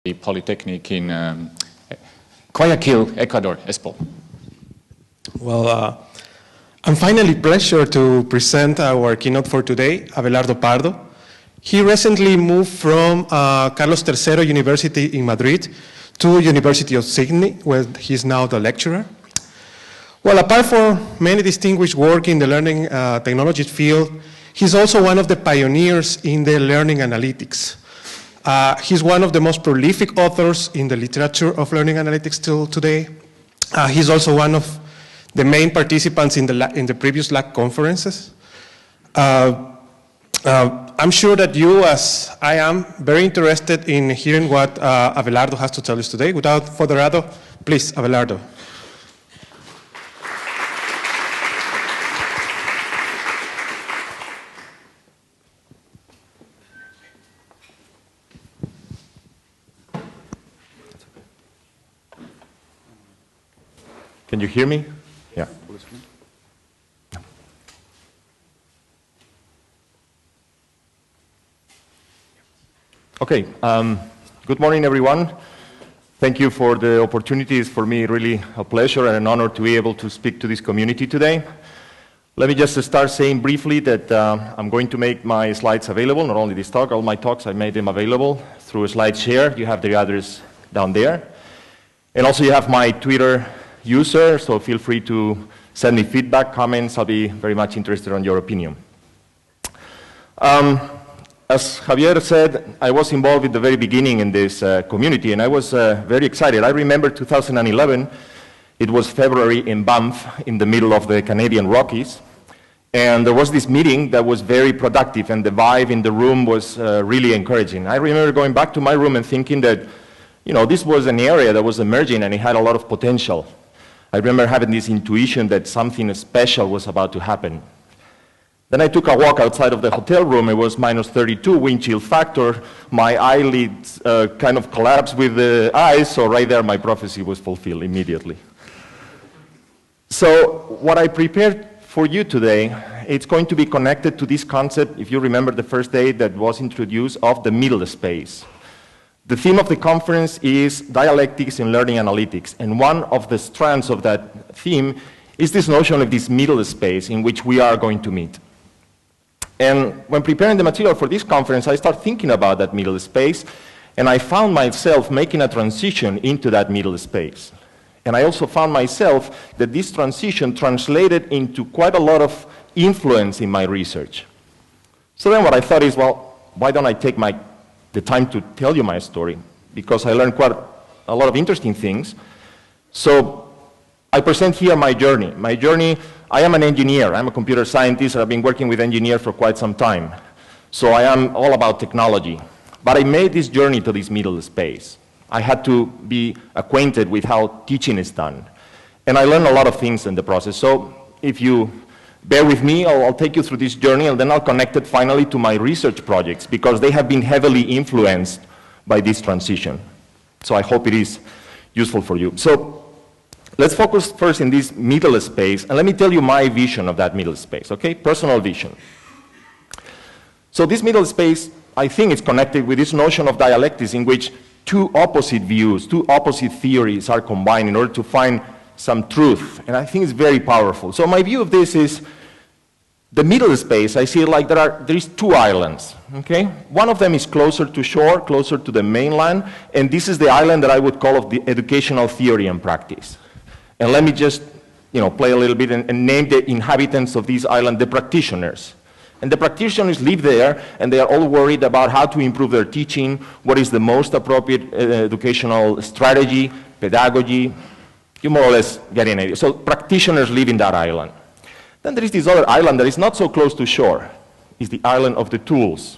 the Polytechnic in Guayaquil, Ecuador, Expo. Well, I'm finally pleased to present our keynote for today, Abelardo Pardo. He recently moved from Carlos III University in Madrid to University of Sydney, where he's now the lecturer. Well, apart from many distinguished work in the learning technologies field, he's also one of the pioneers in the learning analytics. He's one of the most prolific authors in the literature of learning analytics till today. He's also one of the main participants in the previous LAK conferences. I'm sure that you, as I am, very interested in hearing what Abelardo has to tell us today. Without further ado, please, Abelardo. Can you hear me? Yeah. Okay. Good morning, everyone. Thank you for the opportunity. It's for me really a pleasure and an honor to be able to speak to this community today. Let me just start saying briefly that I'm going to make my slides available, not only this talk, all my talks, I made them available through a slide share. You have the address down there. And also you have my Twitter user, so feel free to send me feedback, comments. I'll be very much interested in your opinion. As Javier said, I was involved at the very beginning in this community, and I was very excited. I remember 2011, it was February in Banff, in the middle of the Canadian Rockies, and there was this meeting that was very productive, and the vibe in the room was really encouraging. I remember going back to my room and thinking that, you know, this was an area that was emerging, and it had a lot of potential. I remember having this intuition that something special was about to happen. Then I took a walk outside of the hotel room. It was -32 wind chill factor. My eyelids kind of collapsed with the eyes, so right there my prophecy was fulfilled immediately. So what I prepared for you today, it's going to be connected to this concept, if you remember the first day that was introduced, of the middle space. The theme of the conference is dialectics in learning analytics, and one of the strands of that theme is this notion of this middle space in which we are going to meet. And when preparing the material for this conference, I started thinking about that middle space, and I found myself making a transition into that middle space. And I also found myself that this transition translated into quite a lot of influence in my research. So then what I thought is, well, why don't I take the time to tell you my story, because I learned quite a lot of interesting things. So I present here my journey. My journey, I am an engineer. I'm a computer scientist, and I've been working with engineers for quite some time. So I am all about technology. But I made this journey to this middle space. I had to be acquainted with how teaching is done. And I learned a lot of things in the process. So if you bear with me, I'll take you through this journey, and then I'll connect it finally to my research projects, because they have been heavily influenced by this transition. So I hope it is useful for you. So let's focus first in this middle space, and let me tell you my vision of that middle space, okay? Personal vision. So this middle space, I think, is connected with this notion of dialectics in which two opposite views, two opposite theories are combined in order to find some truth, and I think it's very powerful. So my view of this is the middle space. I see it like there is two islands, okay? One of them is closer to shore, closer to the mainland, and this is the island that I would call of the educational theory and practice. And let me just, you know, play a little bit and name the inhabitants of this island, the practitioners. And the practitioners live there, and they are all worried about how to improve their teaching, what is the most appropriate educational strategy, pedagogy. You more or less get an idea. So practitioners live in that island. Then there is this other island that is not so close to shore. It's the island of the tools.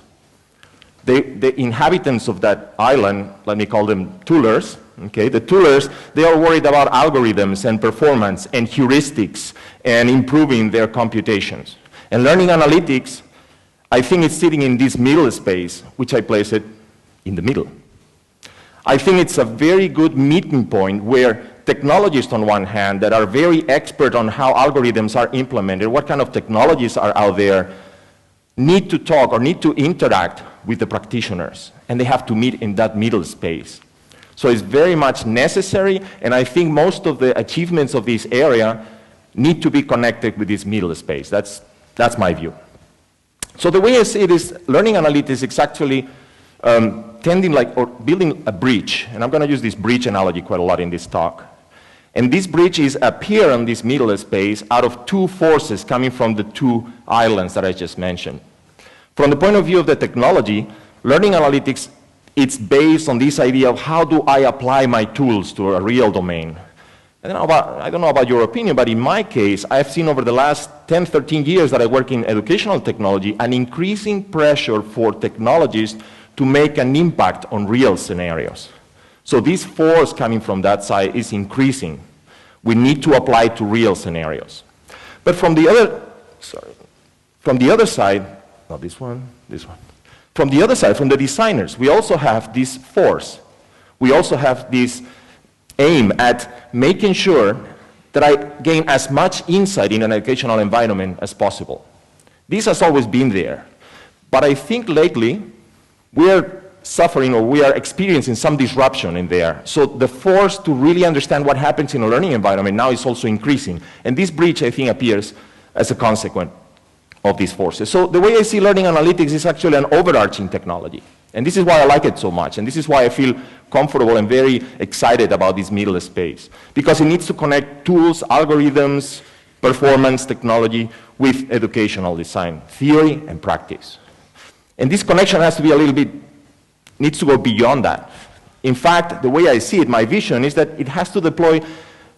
The inhabitants of that island, let me call them toolers, okay? The toolers, they are worried about algorithms and performance and heuristics and improving their computations. And learning analytics, I think it's sitting in this middle space, which I place it in the middle. I think it's a very good meeting point where technologists on one hand that are very expert on how algorithms are implemented, what kind of technologies are out there, need to talk or need to interact with the practitioners, and they have to meet in that middle space. So it's very much necessary, and I think most of the achievements of this area need to be connected with this middle space. That's my view. So the way I see it is learning analytics is actually tending or building a bridge, and I'm going to use this bridge analogy quite a lot in this talk. And this bridge is appear on this middle space out of two forces coming from the two islands that I just mentioned. From the point of view of the technology, learning analytics, it's based on this idea of how do I apply my tools to a real domain. I don't know about your opinion, but in my case, I've seen over the last 10, 13 years that I work in educational technology, an increasing pressure for technologists to make an impact on real scenarios. So this force coming from that side is increasing. We need to apply to real scenarios. But from the other side, not this one. From the other side, from the designers, we also have this force. We also have this aim at making sure that I gain as much insight in an educational environment as possible. This has always been there. But I think lately, we are suffering or we are experiencing some disruption in there. So the force to really understand what happens in a learning environment now is also increasing. And this bridge, I think, appears as a consequence of these forces. So the way I see learning analytics is actually an overarching technology. And this is why I like it so much. And this is why I feel comfortable and very excited about this middle space. Because it needs to connect tools, algorithms, performance, technology with educational design, theory and practice. And this connection has to be a little bit, needs to go beyond that. In fact, the way I see it, my vision is that it has to deploy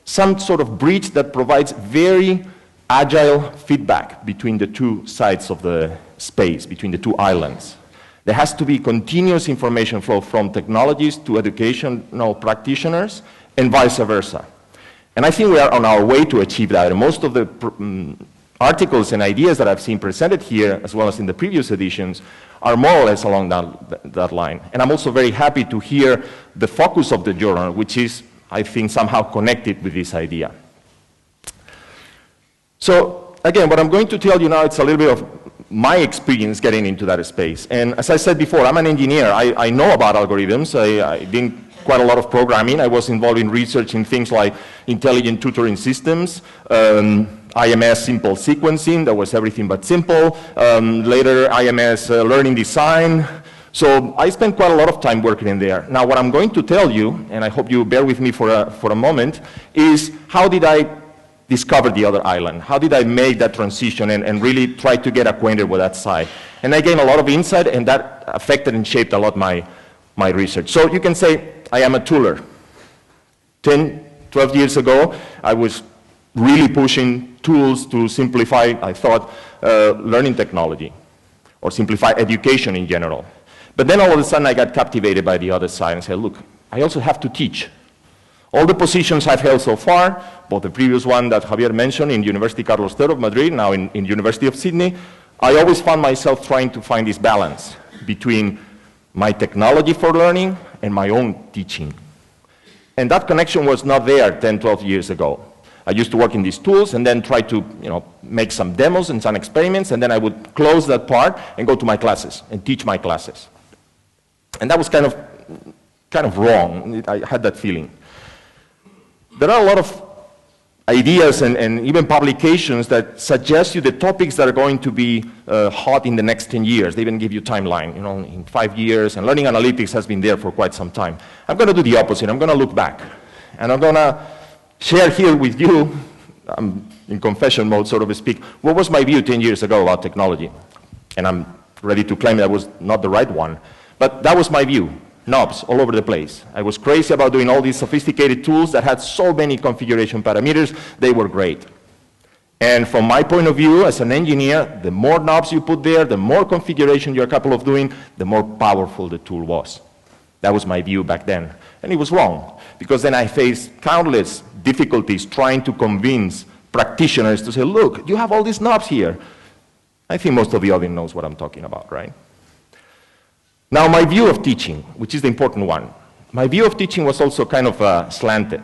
some sort of bridge that provides very agile feedback between the two sides of the space, between the two islands. There has to be continuous information flow from technologists to educational practitioners and vice versa. And I think we are on our way to achieve that. And most of the articles and ideas that I've seen presented here, as well as in the previous editions, are more or less along that line. And I'm also very happy to hear the focus of the journal, which is, I think, somehow connected with this idea. So, again, what I'm going to tell you now, it's a little bit of my experience getting into that space. And as I said before, I'm an engineer. I know about algorithms. I did quite a lot of programming. I was involved in research in things like intelligent tutoring systems, IMS simple sequencing, that was everything but simple. Later, IMS learning design. So I spent quite a lot of time working in there. Now, what I'm going to tell you, and I hope you bear with me for a moment, is how did I discover the other island? How did I make that transition and really try to get acquainted with that side? And I gained a lot of insight, and that affected and shaped a lot my research. So you can say I am a tooler. 10, 12 years ago, I was really pushing tools to simplify, I thought, learning technology, or simplify education in general. But then all of a sudden I got captivated by the other side and said, look, I also have to teach. All the positions I've held so far, both the previous one that Javier mentioned in University Carlos III of Madrid, now in University of Sydney, I always found myself trying to find this balance between my technology for learning and my own teaching. And that connection was not there 10, 12 years ago. I used to work in these tools and then try to make some demos and some experiments, and then I would close that part and go to my classes and teach my classes. And that was kind of wrong. I had that feeling. There are a lot of ideas and even publications that suggest you the topics that are going to be hot in the next 10 years. They even give you timeline, in 5 years, and learning analytics has been there for quite some time. I'm going to do the opposite. I'm going to look back, and I'm going to share here with you, I'm in confession mode, so to speak, what was my view 10 years ago about technology. And I'm ready to claim that was not the right one, but that was my view. Knobs all over the place. I was crazy about doing all these sophisticated tools that had so many configuration parameters. They were great. And from my point of view as an engineer, the more knobs you put there, the more configuration you're capable of doing, the more powerful the tool was. That was my view back then. And it was wrong, because then I faced countless difficulties trying to convince practitioners to say, look, you have all these knobs here. I think most of the audience knows what I'm talking about, right? Now, my view of teaching, which is the important one, my view of teaching was also kind of slanted.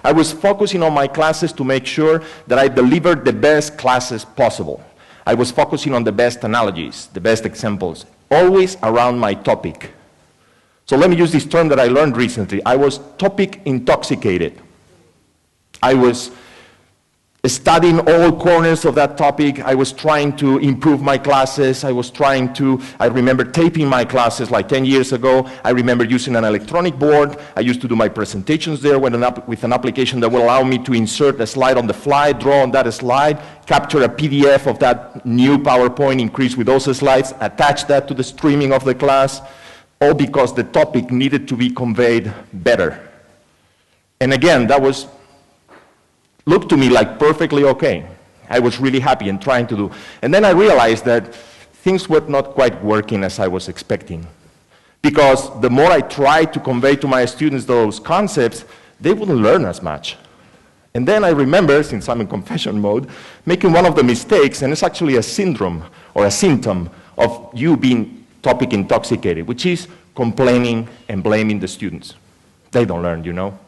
I was focusing on my classes to make sure that I delivered the best classes possible. I was focusing on the best analogies, the best examples, always around my topic. So let me use this term that I learned recently. I was topic intoxicated. I was studying all corners of that topic. I was trying to improve my classes. I remember taping my classes like 10 years ago. I remember using an electronic board. I used to do my presentations there with an application that will allow me to insert a slide on the fly, draw on that slide, capture a PDF of that new PowerPoint, increase with those slides, attach that to the streaming of the class, all because the topic needed to be conveyed better. And again, that looked to me like perfectly okay. I was really happy and trying to do. And then I realized that things were not quite working as I was expecting. Because the more I tried to convey to my students those concepts, they wouldn't learn as much. And then I remember, since I'm in confession mode, making one of the mistakes, and it's actually a syndrome or a symptom of you being topic intoxicated, which is complaining and blaming the students. They don't learn, you know.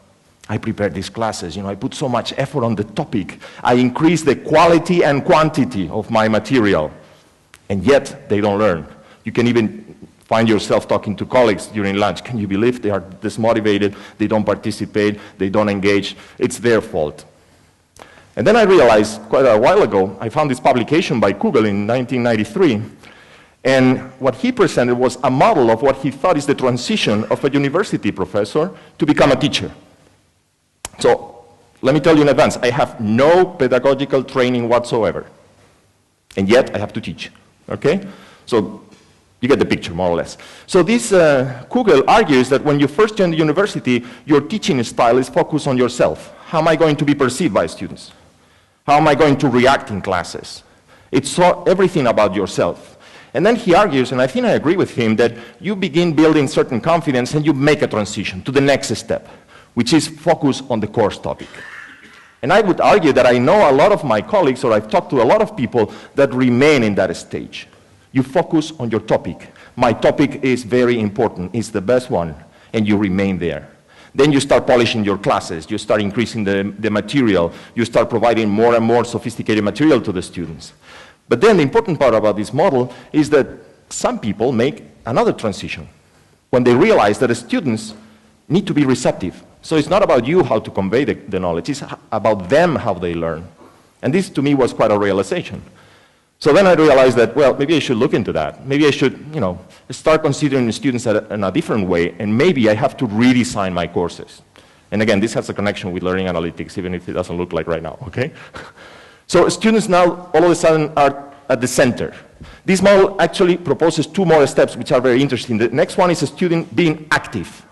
I prepared these classes, you know, I put so much effort on the topic. I increased the quality and quantity of my material, and yet they don't learn. You can even find yourself talking to colleagues during lunch. Can you believe they are dismotivated, they don't participate, they don't engage? It's their fault. And then I realized quite a while ago, I found this publication by Kugel in 1993, and what he presented was a model of what he thought is the transition of a university professor to become a teacher. So, let me tell you in advance, I have no pedagogical training whatsoever. And yet, I have to teach, okay? So, you get the picture, more or less. So this Kugel argues that when you first join the university, your teaching style is focused on yourself. How am I going to be perceived by students? How am I going to react in classes? It's everything about yourself. And then he argues, and I think I agree with him, that you begin building certain confidence and you make a transition to the next step, which is focus on the course topic. And I would argue that I know a lot of my colleagues, or I've talked to a lot of people that remain in that stage. You focus on your topic. My topic is very important, it's the best one, and you remain there. Then you start polishing your classes, you start increasing the material, you start providing more and more sophisticated material to the students. But then the important part about this model is that some people make another transition when they realize that the students need to be receptive. So it's not about you how to convey the knowledge, it's about them how they learn. And this to me was quite a realization. So then I realized that, well, maybe I should look into that. Maybe I should, you know, start considering the students in a different way, and maybe I have to redesign my courses. And again, this has a connection with learning analytics, even if it doesn't look like right now, okay? So students now, all of a sudden, are at the center. This model actually proposes two more steps, which are very interesting. The next one is a student being active.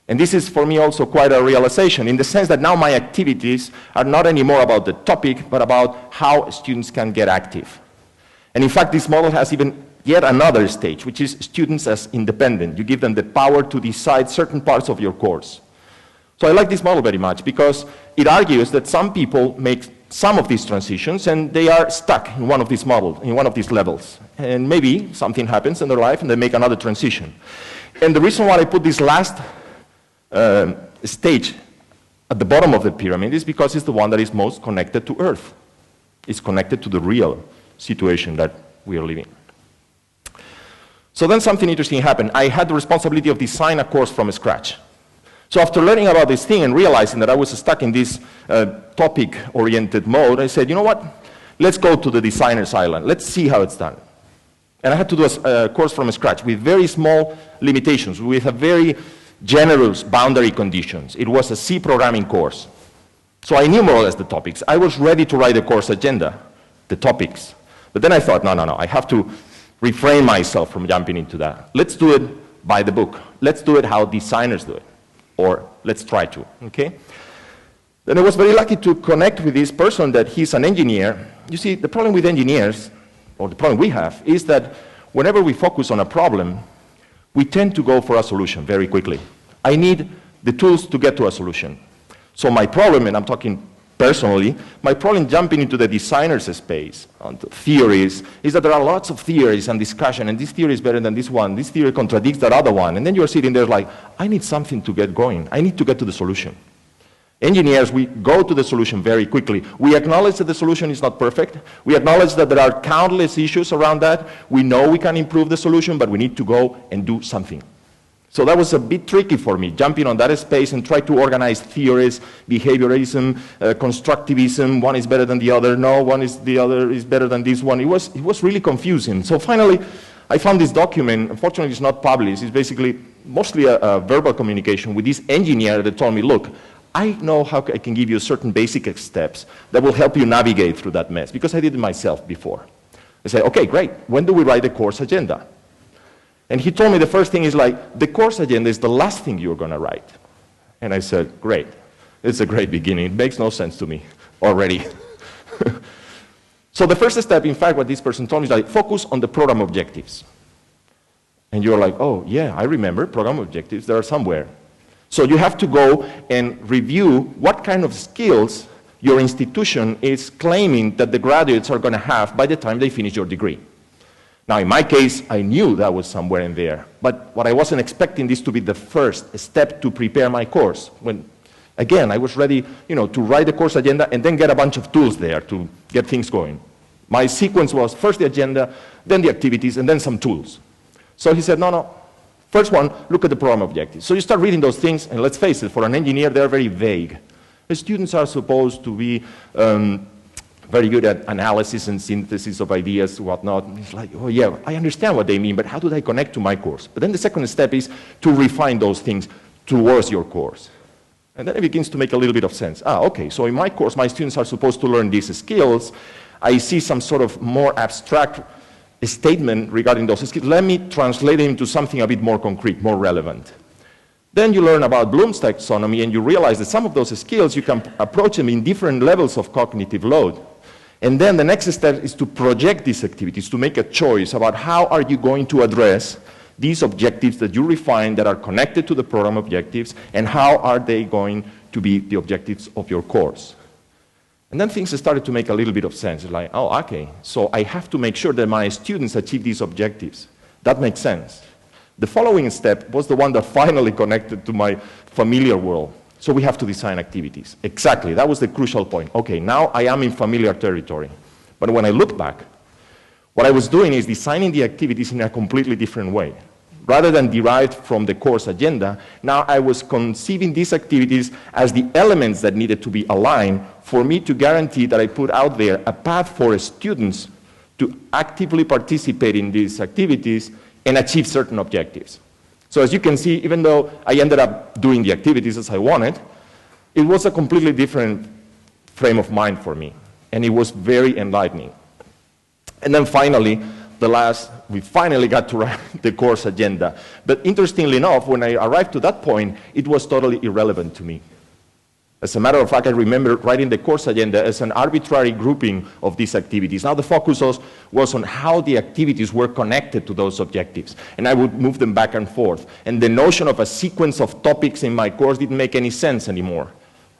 And this is, for me, also quite a realization, in the sense that now my activities are not anymore about the topic, but about how students can get active. And in fact, this model has even yet another stage, which is students as independent. You give them the power to decide certain parts of your course. So I like this model very much, because it argues that some people make some of these transitions, and they are stuck in one of these models, in one of these levels. And maybe something happens in their life, and they make another transition. And the reason why I put this last stage at the bottom of the pyramid is because it's the one that is most connected to Earth. It's connected to the real situation that we are living. So then something interesting happened. I had the responsibility of designing a course from scratch. So after learning about this thing and realizing that I was stuck in this topic-oriented mode, I said, you know what? Let's go to the designer's island. Let's see how it's done. And I had to do a course from scratch with very small limitations, with a very generous boundary conditions. It was a C programming course. So I knew more or less the topics. I was ready to write the course agenda, the topics. But then I thought, no, I have to refrain myself from jumping into that. Let's do it by the book. Let's do it how designers do it. Or let's try to, okay? Then I was very lucky to connect with this person that he's an engineer. You see, the problem with engineers, or the problem we have, is that whenever we focus on a problem, we tend to go for a solution very quickly. I need the tools to get to a solution. So my problem, and I'm talking personally, my problem jumping into the designer's space, onto theories, is that there are lots of theories and discussion, and this theory is better than this one, this theory contradicts that other one, and then you're sitting there like, I need something to get going. I need to get to the solution. Engineers, we go to the solution very quickly. We acknowledge that the solution is not perfect. We acknowledge that there are countless issues around that. We know we can improve the solution, but we need to go and do something. So that was a bit tricky for me, jumping on that space and try to organize theories, behaviorism, constructivism, one is better than the other, no, the other is better than this one. It was really confusing. So finally, I found this document. Unfortunately, it's not published. It's basically mostly a verbal communication with this engineer that told me, look, I know how I can give you certain basic steps that will help you navigate through that mess, because I did it myself before. I said, okay, great. When do we write the course agenda? And he told me the first thing is like, the course agenda is the last thing you're going to write. And I said, great. It's a great beginning. It makes no sense to me already. So the first step, in fact, what this person told me is like, focus on the program objectives. And you're like, oh, yeah, I remember program objectives. They are somewhere. So you have to go and review what kind of skills your institution is claiming that the graduates are going to have by the time they finish your degree. Now, in my case, I knew that was somewhere in there. But what I wasn't expecting this to be the first step to prepare my course. When, again, I was ready, to write the course agenda and then get a bunch of tools there to get things going. My sequence was first the agenda, then the activities, and then some tools. So he said, no. First one, look at the program objectives. So you start reading those things, and let's face it, for an engineer, they're very vague. The students are supposed to be very good at analysis and synthesis of ideas, whatnot. And it's like, oh yeah, I understand what they mean, but how do they connect to my course? But then the second step is to refine those things towards your course. And then it begins to make a little bit of sense. Okay, so in my course, my students are supposed to learn these skills. I see some sort of more abstract statement regarding those skills. Let me translate it into something a bit more concrete, more relevant. Then you learn about Bloom's taxonomy, and you realize that some of those skills, you can approach them in different levels of cognitive load. And then the next step is to project these activities, to make a choice about how are you going to address these objectives that you refine that are connected to the program objectives, and how are they going to be the objectives of your course. And then things started to make a little bit of sense. It's like, oh, okay, so I have to make sure that my students achieve these objectives. That makes sense. The following step was the one that finally connected to my familiar world. So we have to design activities. Exactly, that was the crucial point. Okay, now I am in familiar territory. But when I look back, what I was doing is designing the activities in a completely different way. Rather than derived from the course agenda, now I was conceiving these activities as the elements that needed to be aligned for me to guarantee that I put out there a path for students to actively participate in these activities and achieve certain objectives. So as you can see, even though I ended up doing the activities as I wanted, it was a completely different frame of mind for me, and it was very enlightening. And then finally, we finally got to write the course agenda. But interestingly enough, when I arrived to that point, it was totally irrelevant to me. As a matter of fact, I remember writing the course agenda as an arbitrary grouping of these activities. Now the focus was on how the activities were connected to those objectives, and I would move them back and forth. And the notion of a sequence of topics in my course didn't make any sense anymore.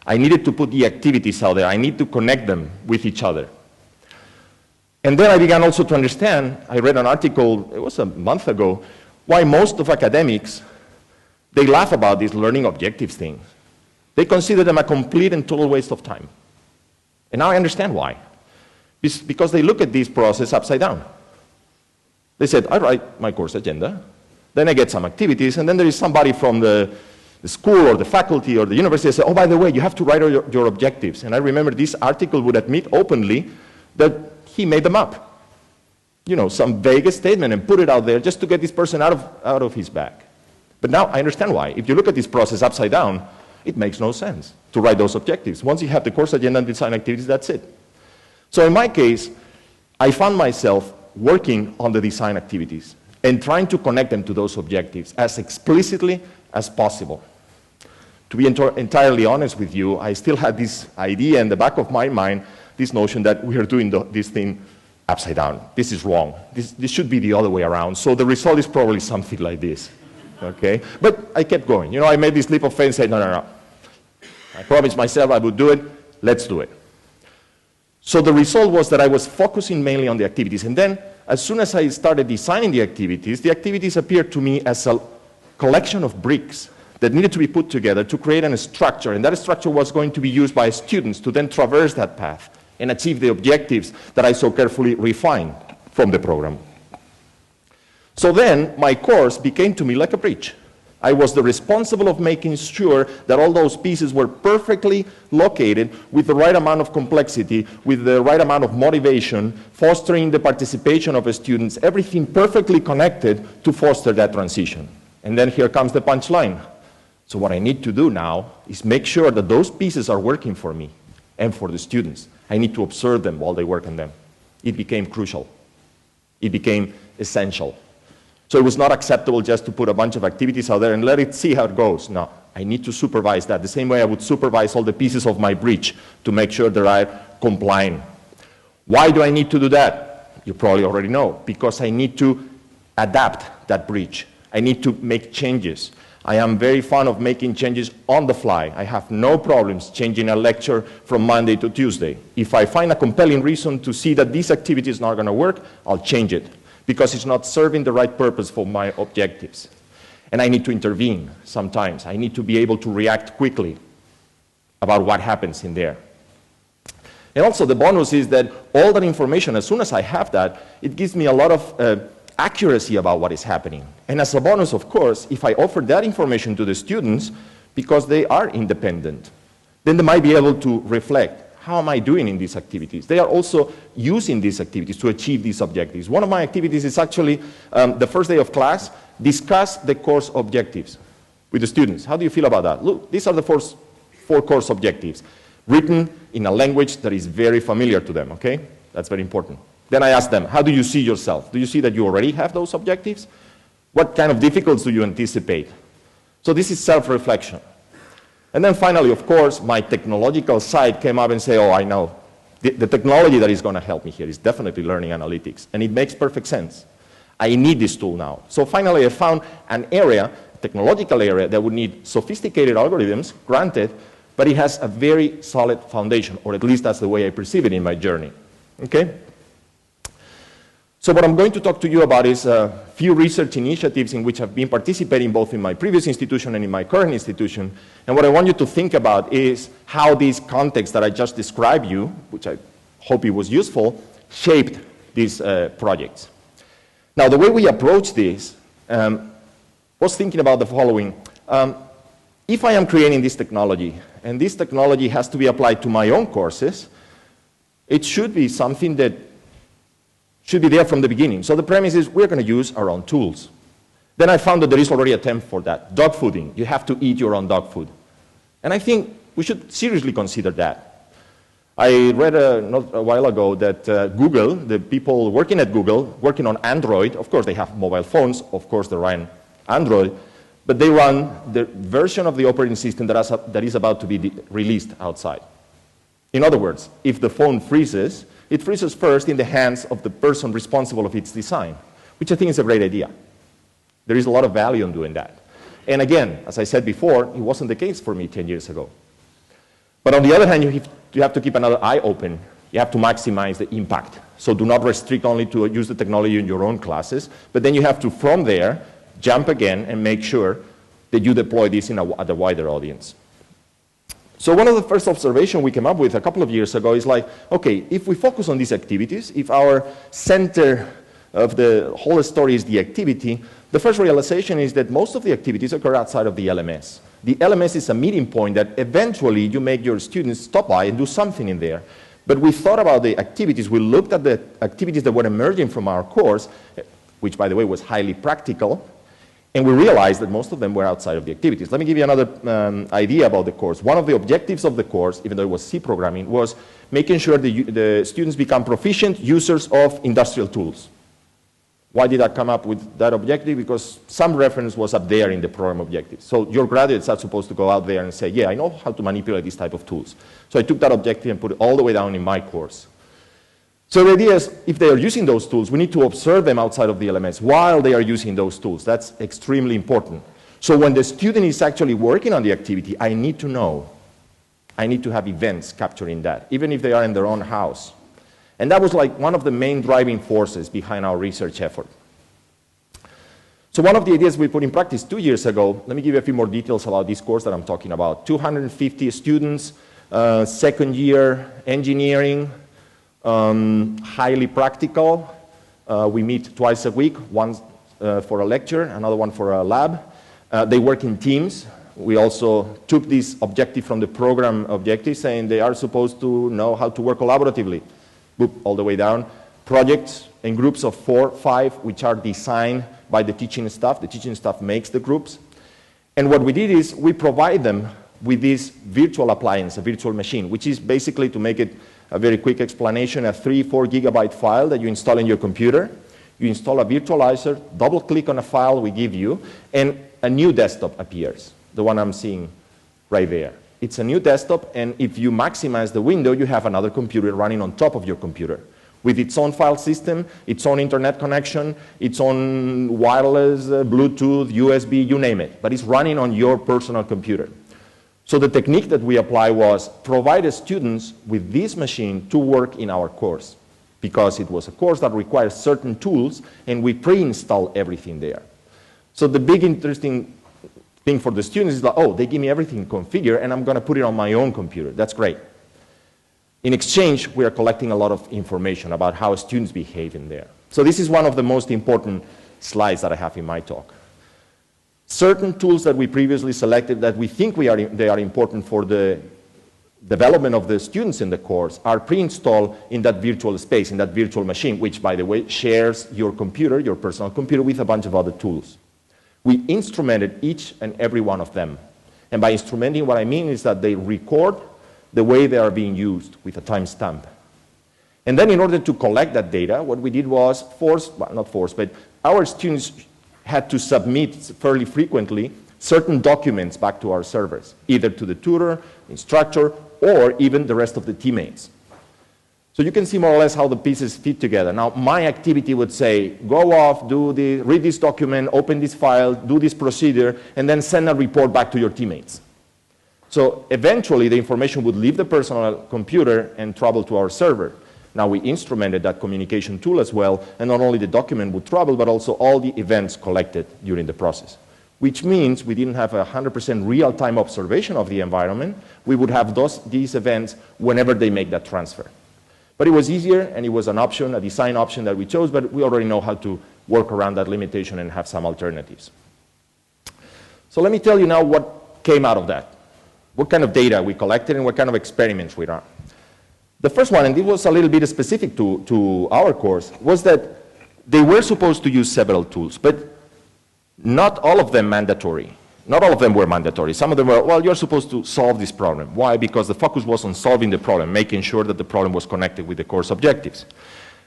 I needed to put the activities out there. I need to connect them with each other. And then I began also to understand, I read an article, it was a month ago, why most of academics, they laugh about these learning objectives things. They consider them a complete and total waste of time. And now I understand why. It's because they look at this process upside down. They said, I write my course agenda, then I get some activities, and then there is somebody from the school or the faculty or the university that says, oh, by the way, you have to write your objectives. And I remember this article would admit openly that he made them up. Some vague statement and put it out there just to get this person out of his bag. But now I understand why. If you look at this process upside down, it makes no sense to write those objectives. Once you have the course agenda and design activities, that's it. So in my case, I found myself working on the design activities and trying to connect them to those objectives as explicitly as possible. To be entirely honest with you, I still had this idea in the back of my mind, this notion that we are doing this thing upside down. This is wrong. This should be the other way around. So the result is probably something like this. Okay? But I kept going. I made this leap of faith and said, no. I promised myself I would do it. Let's do it. So the result was that I was focusing mainly on the activities. And then, as soon as I started designing the activities appeared to me as a collection of bricks that needed to be put together to create a structure. And that structure was going to be used by students to then traverse that path and achieve the objectives that I so carefully refined from the program. So then, my course became to me like a bridge. I was the responsible of making sure that all those pieces were perfectly located with the right amount of complexity, with the right amount of motivation, fostering the participation of the students, everything perfectly connected to foster that transition. And then here comes the punchline. So what I need to do now is make sure that those pieces are working for me and for the students. I need to observe them while they work on them. It became crucial. It became essential. So it was not acceptable just to put a bunch of activities out there and let it see how it goes. No, I need to supervise that the same way I would supervise all the pieces of my bridge to make sure that I complying. Why do I need to do that? You probably already know. Because I need to adapt that bridge. I need to make changes. I am very fond of making changes on the fly. I have no problems changing a lecture from Monday to Tuesday. If I find a compelling reason to see that this activity is not going to work, I'll change it because it's not serving the right purpose for my objectives. And I need to intervene sometimes. I need to be able to react quickly about what happens in there. And also the bonus is that all that information, as soon as I have that, it gives me a lot of accuracy about what is happening. And as a bonus, of course, if I offer that information to the students, because they are independent, then they might be able to reflect, how am I doing in these activities? They are also using these activities to achieve these objectives. One of my activities is actually, the first day of class, discuss the course objectives with the students. How do you feel about that? Look, these are the four course objectives, written in a language that is very familiar to them, okay? That's very important. Then I ask them, how do you see yourself? Do you see that you already have those objectives? What kind of difficulties do you anticipate? So this is self-reflection. And then finally, of course, my technological side came up and said, oh, I know. The technology that is going to help me here is definitely learning analytics. And it makes perfect sense. I need this tool now. So finally, I found an area, technological area, that would need sophisticated algorithms, granted, but it has a very solid foundation, or at least that's the way I perceive it in my journey. Okay? So what I'm going to talk to you about is a few research initiatives in which I've been participating both in my previous institution and in my current institution. And what I want you to think about is how these contexts that I just described you, which I hope it was useful, shaped these projects. Now, the way we approach this was thinking about the following. If I am creating this technology, and this technology has to be applied to my own courses, it should be something that should be there from the beginning. So the premise is we're going to use our own tools. Then I found that there is already a term for that, dog fooding. You have to eat your own dog food. And I think we should seriously consider that. I read not a while ago that Google, the people working at Google, working on Android, of course they have mobile phones, of course they run Android, but they run the version of the operating system that is about to be released outside. In other words, if the phone freezes, it freezes first in the hands of the person responsible of its design, which I think is a great idea. There is a lot of value in doing that. And again, as I said before, it wasn't the case for me 10 years ago. But on the other hand, you have to keep another eye open. You have to maximize the impact. So do not restrict only to use the technology in your own classes, but then you have to, from there, jump again and make sure that you deploy this at a wider audience. So one of the first observations we came up with a couple of years ago is like, okay, if we focus on these activities, if our center of the whole story is the activity, the first realization is that most of the activities occur outside of the LMS. The LMS is a meeting point that eventually you make your students stop by and do something in there. But we thought about the activities, we looked at the activities that were emerging from our course, which by the way was highly practical, and we realized that most of them were outside of the activities. Let me give you another idea about the course. One of the objectives of the course, even though it was C programming, was making sure the students become proficient users of industrial tools. Why did I come up with that objective? Because some reference was up there in the program objective. So your graduates are supposed to go out there and say, yeah, I know how to manipulate this type of tools. So I took that objective and put it all the way down in my course. So the idea is, if they are using those tools, we need to observe them outside of the LMS while they are using those tools. That's extremely important. So when the student is actually working on the activity, I need to know. I need to have events capturing that, even if they are in their own house. And that was like one of the main driving forces behind our research effort. So one of the ideas we put in practice 2 years ago, let me give you a few more details about this course that I'm talking about. 250 students, second year engineering, highly practical. We meet twice a week, one for a lecture, another one for a lab. They work in teams. We also took this objective from the program objective, saying they are supposed to know how to work collaboratively. Boop, all the way down. Projects in groups of 4, 5, which are designed by the teaching staff. The teaching staff makes the groups. And what we did is we provide them with this virtual appliance, a virtual machine, which is basically, to make it a very quick explanation, a 3-4 gigabyte file that you install in your computer. You install a virtualizer, double click on a file we give you, and a new desktop appears, the one I'm seeing right there. It's a new desktop, and if you maximize the window, you have another computer running on top of your computer with its own file system, its own internet connection, its own wireless, Bluetooth, USB, you name it. But it's running on your personal computer. So the technique that we apply was provide the students with this machine to work in our course, because it was a course that requires certain tools, and we pre-install everything there. So the big interesting thing for the students is that, oh, they give me everything configured, and I'm going to put it on my own computer. That's great. In exchange, we are collecting a lot of information about how students behave in there. So this is one of the most important slides that I have in my talk. Certain tools that we previously selected that we think they are important for the development of the students in the course are pre-installed in that virtual space, in that virtual machine, which, by the way, shares your computer, your personal computer, with a bunch of other tools. We instrumented each and every one of them. And by instrumenting, what I mean is that they record the way they are being used with a timestamp. And then in order to collect that data, what we did was but our students had to submit fairly frequently certain documents back to our servers, either to the tutor, instructor, or even the rest of the teammates. So you can see more or less how the pieces fit together. Now, my activity would say, go off, read this document, open this file, do this procedure, and then send a report back to your teammates. So eventually, the information would leave the personal computer and travel to our server. Now, we instrumented that communication tool as well, and not only the document would travel, but also all the events collected during the process, which means we didn't have a 100% real-time observation of the environment. We would have these events whenever they make that transfer. But it was easier, and it was an option, a design option that we chose, but we already know how to work around that limitation and have some alternatives. So let me tell you now what came out of that, what kind of data we collected and what kind of experiments we ran. The first one, and this was a little bit specific to our course, was that they were supposed to use several tools, but not all of them mandatory. Not all of them were mandatory. Some of them were, well, you're supposed to solve this problem. Why? Because the focus was on solving the problem, making sure that the problem was connected with the course objectives.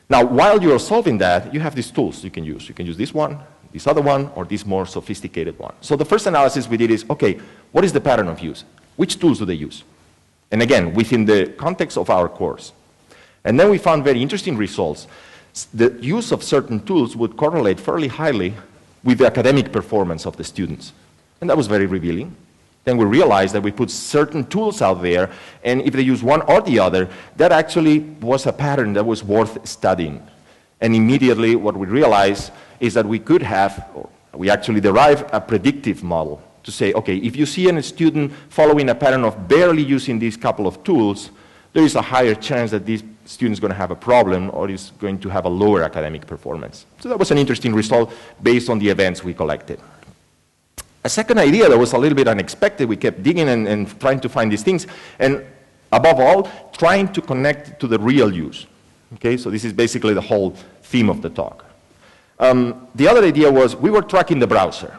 Now, while you're solving that, you have these tools you can use. You can use this one, this other one, or this more sophisticated one. So the first analysis we did is, okay, what is the pattern of use? Which tools do they use? And again, within the context of our course. And then we found very interesting results. The use of certain tools would correlate fairly highly with the academic performance of the students. And that was very revealing. Then we realized that we put certain tools out there, and if they use one or the other, that actually was a pattern that was worth studying. And immediately what we realized is that we could have, or we actually derived a predictive model to say, okay, if you see a student following a pattern of barely using these couple of tools, there is a higher chance that this student is going to have a problem or is going to have a lower academic performance. So that was an interesting result based on the events we collected. A second idea that was a little bit unexpected, we kept digging and trying to find these things, and above all, trying to connect to the real use. Okay, so this is basically the whole theme of the talk. The other idea was we were tracking the browser,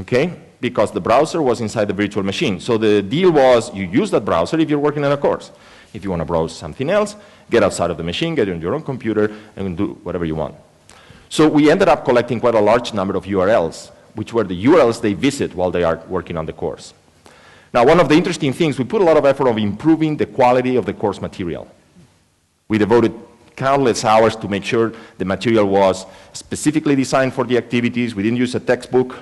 okay, because the browser was inside the virtual machine. So the deal was you use that browser if you're working on a course. If you want to browse something else, get outside of the machine, get on your own computer, and do whatever you want. So we ended up collecting quite a large number of URLs, which were the URLs they visit while they are working on the course. Now, one of the interesting things, we put a lot of effort on improving the quality of the course material. We devoted countless hours to make sure the material was specifically designed for the activities. We didn't use a textbook.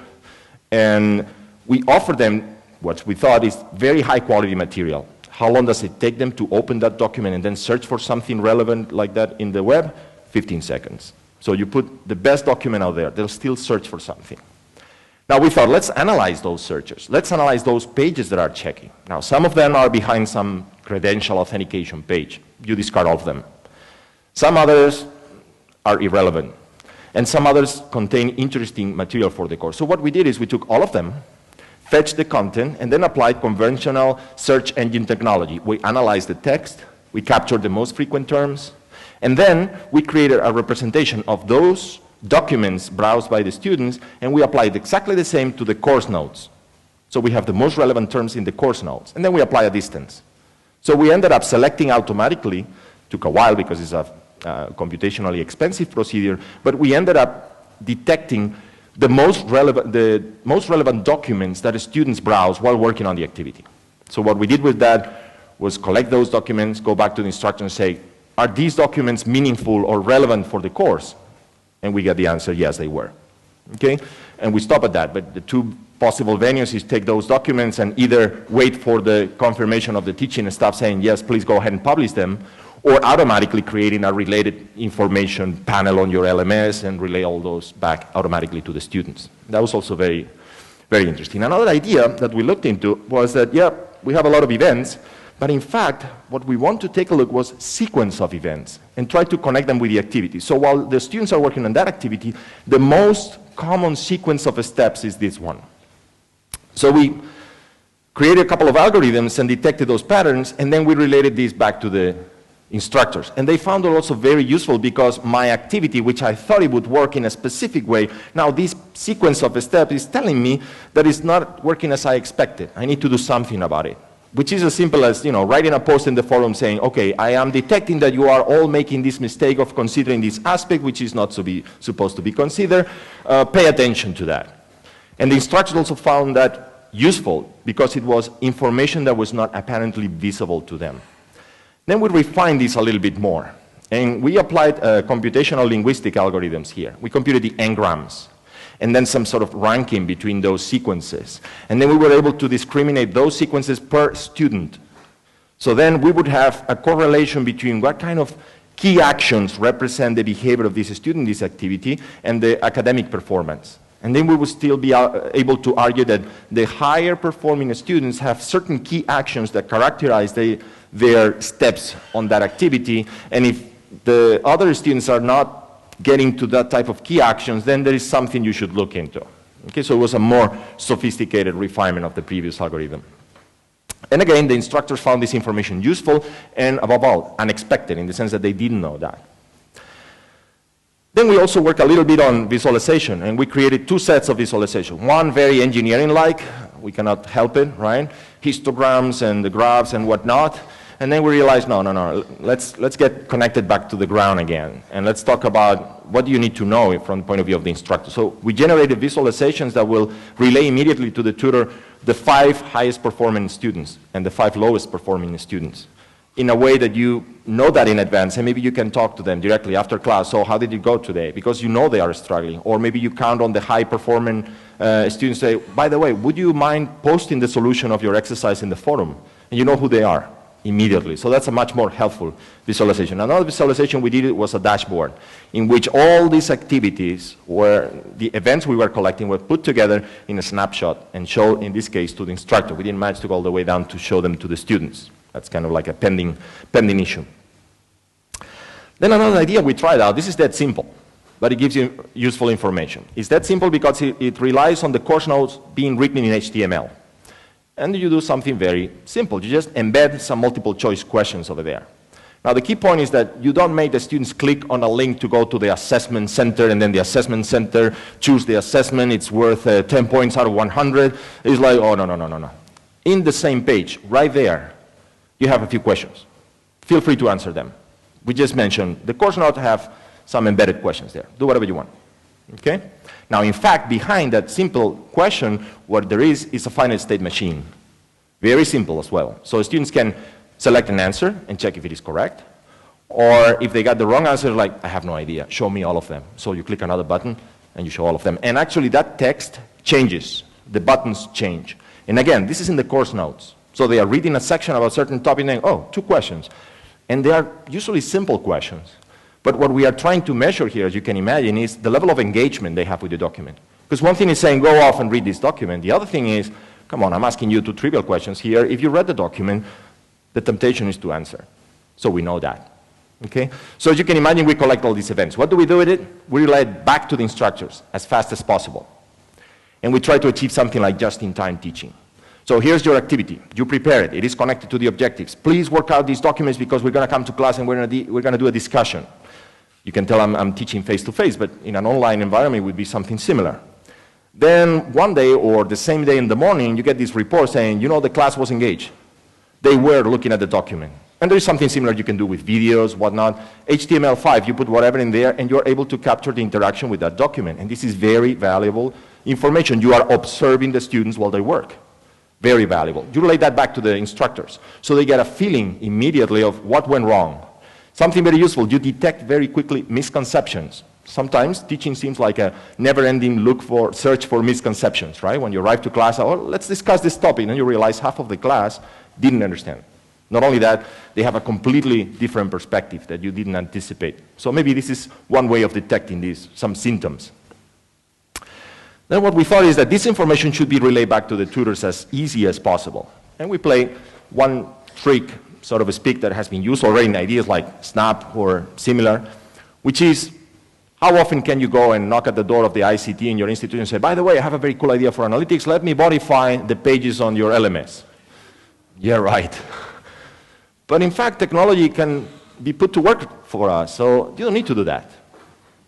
And we offered them what we thought is very high quality material. How long does it take them to open that document and then search for something relevant like that in the web? 15 seconds. So you put the best document out there, they'll still search for something. Now we thought, let's analyze those searches. Let's analyze those pages that are checking. Now some of them are behind some credential authentication page. You discard all of them. Some others are irrelevant. and some others contain interesting material for the course. So what we did is we took all of them, fetched the content, and then applied conventional search engine technology. We analyzed the text, we captured the most frequent terms, and then we created a representation of those documents browsed by the students, and we applied exactly the same to the course notes. So we have the most relevant terms in the course notes, and then we apply a distance. So we ended up selecting automatically, took a while because it's a computationally expensive procedure, but we ended up detecting the most relevant documents that the students browse while working on the activity. So what we did with that was collect those documents, go back to the instructor and say, are these documents meaningful or relevant for the course? And we got the answer, yes, they were. Okay? And we stop at that, but the two possible venues is take those documents and either wait for the confirmation of the teaching staff saying, yes, please go ahead and publish them, or automatically creating a related information panel on your LMS and relay all those back automatically to the students. That was also very, very interesting. Another idea that we looked into was that, yeah, we have a lot of events, but in fact, what we want to take a look was sequence of events and try to connect them with the activity. So while the students are working on that activity, the most common sequence of steps is this one. So we created a couple of algorithms and detected those patterns, and then we related these back to the instructors. And they found it also very useful because my activity, which I thought it would work in a specific way, now this sequence of steps is telling me that it's not working as I expected. I need to do something about it, which is as simple as, you know, writing a post in the forum saying, okay, I am detecting that you are all making this mistake of considering this aspect, which is not supposed to be considered. Pay attention to that. And the instructors also found that useful because it was information that was not apparently visible to them. Then we refined this a little bit more, and we applied computational linguistic algorithms here. We computed the n-grams, and then some sort of ranking between those sequences. And then we were able to discriminate those sequences per student. So then we would have a correlation between what kind of key actions represent the behavior of this student in this activity and the academic performance. And then we would still be able to argue that the higher performing students have certain key actions that characterize their steps on that activity. And if the other students are not getting to that type of key actions, then there is something you should look into. Okay, so it was a more sophisticated refinement of the previous algorithm. And again, the instructors found this information useful and, above all, unexpected in the sense that they didn't know that. Then we also worked a little bit on visualization, and we created two sets of visualization. One very engineering-like, we cannot help it, right? Histograms and the graphs and whatnot. And then we realized, no, let's get connected back to the ground again. And let's talk about what do you need to know from the point of view of the instructor. So we generated visualizations that will relay immediately to the tutor the 5 highest performing students and the 5 lowest performing students, in a way that you know that in advance, and maybe you can talk to them directly after class. So how did it go today? Because you know they are struggling. Or maybe you count on the high-performing students, say, by the way, would you mind posting the solution of your exercise in the forum? And you know who they are immediately. So that's a much more helpful visualization. Another visualization we did was a dashboard in which all these activities, where the events we were collecting, were put together in a snapshot and showed, in this case, to the instructor. We didn't manage to go all the way down to show them to the students. That's kind of like a pending issue. Then another idea we tried out, this is that simple, but it gives you useful information. It's that simple because it relies on the course notes being written in HTML. And you do something very simple. You just embed some multiple choice questions over there. Now the key point is that you don't make the students click on a link to go to the assessment center, and then the assessment center choose the assessment, it's worth 10 points out of 100. It's like, oh, no. In the same page, right there, you have a few questions. Feel free to answer them. We just mentioned the course notes have some embedded questions there. Do whatever you want. Okay? Now, in fact, behind that simple question, what there is a finite state machine. Very simple as well. So students can select an answer and check if it is correct. Or if they got the wrong answer, like, I have no idea, show me all of them. So you click another button and you show all of them. And actually that text changes. The buttons change. And again, this is in the course notes. So they are reading a section about a certain topic and saying, oh, 2 questions. And they are usually simple questions. But what we are trying to measure here, as you can imagine, is the level of engagement they have with the document. Because one thing is saying, go off and read this document. The other thing is, come on, I'm asking you 2 trivial questions here. If you read the document, the temptation is to answer. So we know that. Okay? So as you can imagine, we collect all these events. What do we do with it? We relay it back to the instructors as fast as possible. And we try to achieve something like just-in-time teaching. So here's your activity. You prepare it. It is connected to the objectives. Please work out these documents because we're going to come to class and we're going to do a discussion. You can tell I'm teaching face-to-face, but in an online environment it would be something similar. Then one day or the same day in the morning, you get this report saying, you know, the class was engaged. They were looking at the document. And there is something similar you can do with videos, whatnot. HTML5, you put whatever in there, and you're able to capture the interaction with that document. And this is very valuable information. You are observing the students while they work. Very valuable. You relay that back to the instructors, so they get a feeling immediately of what went wrong. Something very useful, you detect very quickly misconceptions. Sometimes teaching seems like a never-ending search for misconceptions, right? When you arrive to class, oh, let's discuss this topic, and you realize half of the class didn't understand. Not only that, they have a completely different perspective that you didn't anticipate. So maybe this is one way of detecting these, some symptoms. Then what we thought is that this information should be relayed back to the tutors as easy as possible. And we play one trick, sort of a speak that has been used already in ideas like Snap or similar, which is, how often can you go and knock at the door of the ICT in your institution and say, by the way, I have a very cool idea for analytics, let me modify the pages on your LMS. Yeah, right. But in fact, technology can be put to work for us, so you don't need to do that.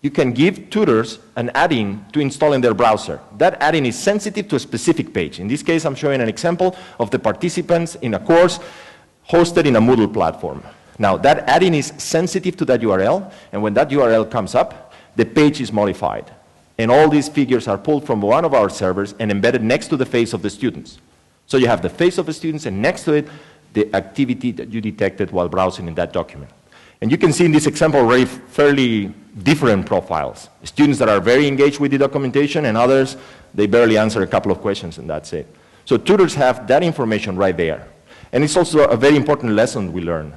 You can give tutors an add-in to install in their browser. That add-in is sensitive to a specific page. In this case, I'm showing an example of the participants in a course hosted in a Moodle platform. Now, that add-in is sensitive to that URL, and when that URL comes up, the page is modified. And all these figures are pulled from one of our servers and embedded next to the face of the students. So you have the face of the students, and next to it, the activity that you detected while browsing in that document. And you can see in this example already fairly different profiles. Students that are very engaged with the documentation, and others, they barely answer a couple of questions and that's it. So tutors have that information right there. And it's also a very important lesson we learn.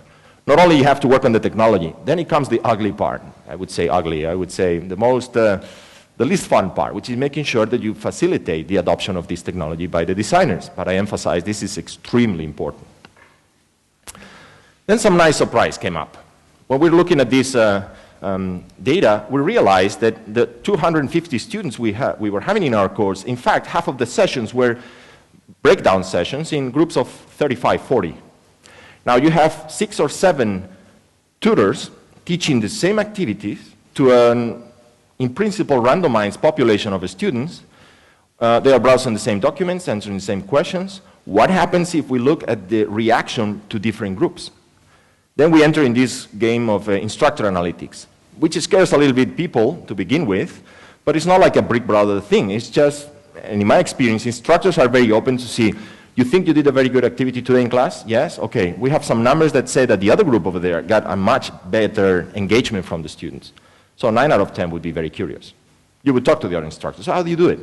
Not only you have to work on the technology, then it comes the ugly part. I would say ugly, I would say the least fun part, which is making sure that you facilitate the adoption of this technology by the designers. But I emphasize this is extremely important. Then some nice surprise came up. When we were looking at this data, we realized that the 250 students we were having in our course, in fact, half of the sessions were breakdown sessions in groups of 35, 40. Now you have 6 or 7 tutors teaching the same activities to an, in principle, randomized population of students. They are browsing the same documents, answering the same questions. What happens if we look at the reaction to different groups? Then we enter in this game of instructor analytics, which scares a little bit people to begin with, but it's not like a Big Brother thing. It's just, and in my experience, instructors are very open to see, you think you did a very good activity today in class? Yes? Okay. We have some numbers that say that the other group over there got a much better engagement from the students. So 9 out of 10 would be very curious. You would talk to the other instructors. So how do you do it?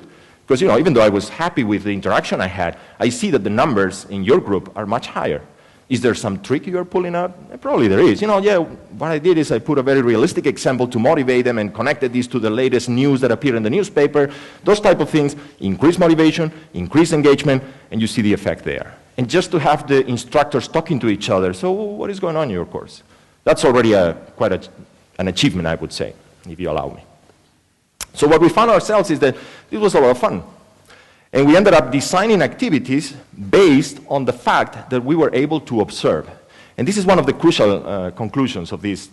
Because, you know, even though I was happy with the interaction I had, I see that the numbers in your group are much higher. Is there some trick you're pulling out? Probably there is. You know, yeah, what I did is I put a very realistic example to motivate them and connected this to the latest news that appeared in the newspaper. Those type of things increase motivation, increase engagement, and you see the effect there. And just to have the instructors talking to each other, so what is going on in your course? That's already quite an achievement, I would say, if you allow me. So what we found ourselves is that this was a lot of fun. And we ended up designing activities based on the fact that we were able to observe. And this is one of the crucial conclusions of this